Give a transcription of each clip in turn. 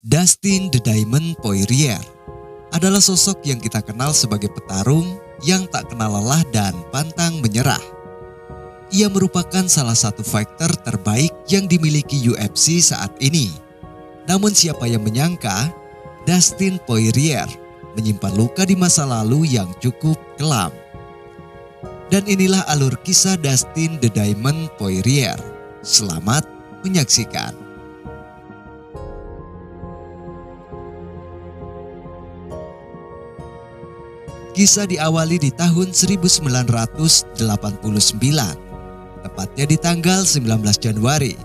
Dustin The Diamond Poirier adalah sosok yang kita kenal sebagai petarung yang tak kenal lelah dan pantang menyerah. Ia merupakan salah satu fighter terbaik yang dimiliki UFC saat ini. Namun siapa yang menyangka Dustin Poirier menyimpan luka di masa lalu yang cukup kelam. Dan inilah alur kisah Dustin The Diamond Poirier. Selamat menyaksikan. Kisah diawali di tahun 1989, tepatnya di tanggal 19 Januari.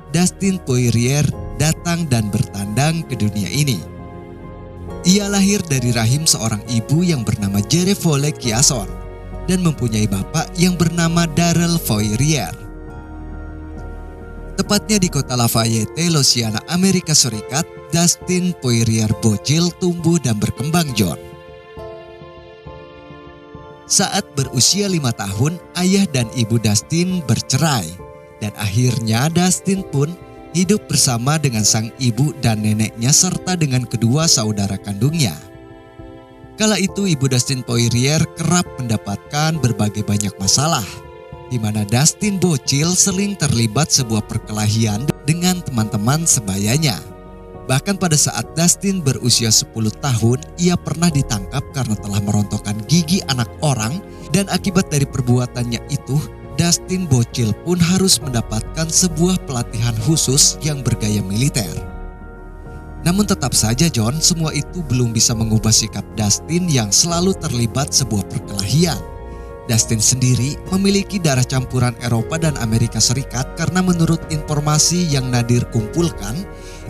Dustin Poirier datang dan bertandang ke dunia ini. Ia lahir dari rahim seorang ibu yang bernama Jerevole Chiasson dan mempunyai bapak yang bernama Darrell Poirier. Tepatnya di kota Lafayette, Louisiana, Amerika Serikat, Dustin Poirier bocil tumbuh dan berkembang John. Saat berusia 5 tahun, ayah dan ibu Dustin bercerai. Dan akhirnya Dustin pun hidup bersama dengan sang ibu dan neneknya serta dengan kedua saudara kandungnya. Kala itu ibu Dustin Poirier kerap mendapatkan berbagai banyak masalah, di mana Dustin bocil sering terlibat sebuah perkelahian dengan teman-teman sebayanya. Bahkan pada saat Dustin berusia 10 tahun, ia pernah ditangkap karena telah merontokkan gigi anak orang, dan akibat dari perbuatannya itu, Dustin bocil pun harus mendapatkan sebuah pelatihan khusus yang bergaya militer. Namun tetap saja John, semua itu belum bisa mengubah sikap Dustin yang selalu terlibat sebuah perkelahian. Dustin sendiri memiliki darah campuran Eropa dan Amerika Serikat karena menurut informasi yang Nadir kumpulkan,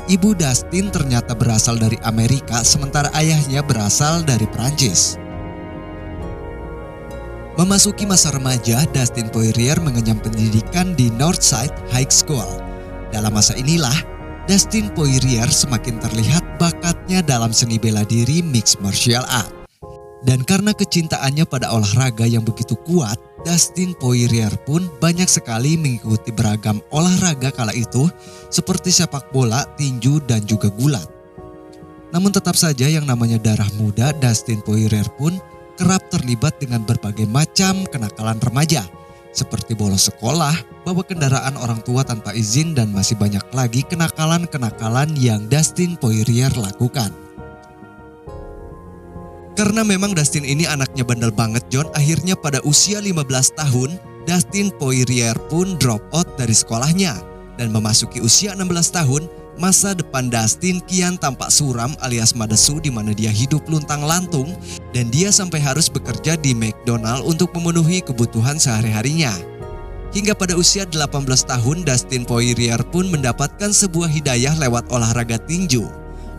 ibu Dustin ternyata berasal dari Amerika sementara ayahnya berasal dari Perancis. Memasuki masa remaja, Dustin Poirier mengenyam pendidikan di Northside High School. Dalam masa inilah, Dustin Poirier semakin terlihat bakatnya dalam seni bela diri mixed martial art. Dan karena kecintaannya pada olahraga yang begitu kuat, Dustin Poirier pun banyak sekali mengikuti beragam olahraga kala itu seperti sepak bola, tinju, dan juga gulat. Namun tetap saja yang namanya darah muda, Dustin Poirier pun kerap terlibat dengan berbagai macam kenakalan remaja seperti bolos sekolah, bawa kendaraan orang tua tanpa izin, dan masih banyak lagi kenakalan-kenakalan yang Dustin Poirier lakukan. Karena memang Dustin ini anaknya bandel banget John, akhirnya pada usia 15 tahun, Dustin Poirier pun drop out dari sekolahnya. Dan memasuki usia 16 tahun, masa depan Dustin kian tampak suram alias madesu, di mana dia hidup luntang-lantung dan dia sampai harus bekerja di McDonald untuk memenuhi kebutuhan sehari-harinya. Hingga pada usia 18 tahun, Dustin Poirier pun mendapatkan sebuah hidayah lewat olahraga tinju.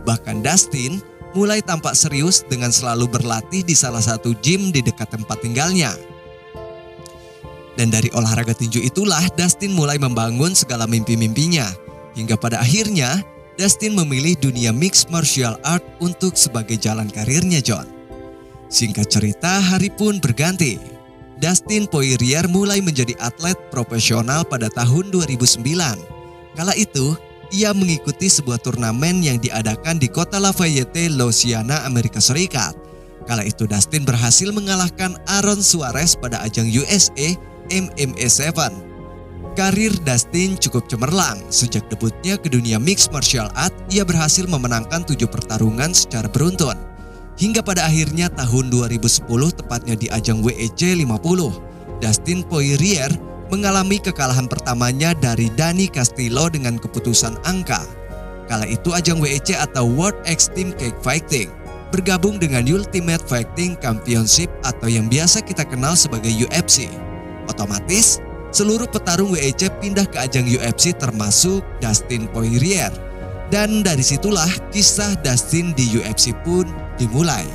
Bahkan Dustin mulai tampak serius dengan selalu berlatih di salah satu gym di dekat tempat tinggalnya. Dan dari olahraga tinju itulah Dustin mulai membangun segala mimpi-mimpinya. Hingga pada akhirnya Dustin memilih dunia mixed martial art untuk sebagai jalan karirnya John. Singkat cerita, hari pun berganti. Dustin Poirier mulai menjadi atlet profesional pada tahun 2009. Kala itu, ia mengikuti sebuah turnamen yang diadakan di kota Lafayette, Louisiana, Amerika Serikat. Kala itu Dustin berhasil mengalahkan Aaron Suarez pada ajang USA MMA 7. Karir Dustin cukup cemerlang. Sejak debutnya ke dunia mixed martial art, ia berhasil memenangkan 7 pertarungan secara beruntun. Hingga pada akhirnya tahun 2010, tepatnya di ajang WEC 50, Dustin Poirier mengalami kekalahan pertamanya dari Danny Castillo dengan keputusan angka. Kala itu ajang WEC atau World Extreme Fighting bergabung dengan Ultimate Fighting Championship atau yang biasa kita kenal sebagai UFC. Otomatis seluruh petarung WEC pindah ke ajang UFC termasuk Dustin Poirier. Dan dari situlah kisah Dustin di UFC pun dimulai.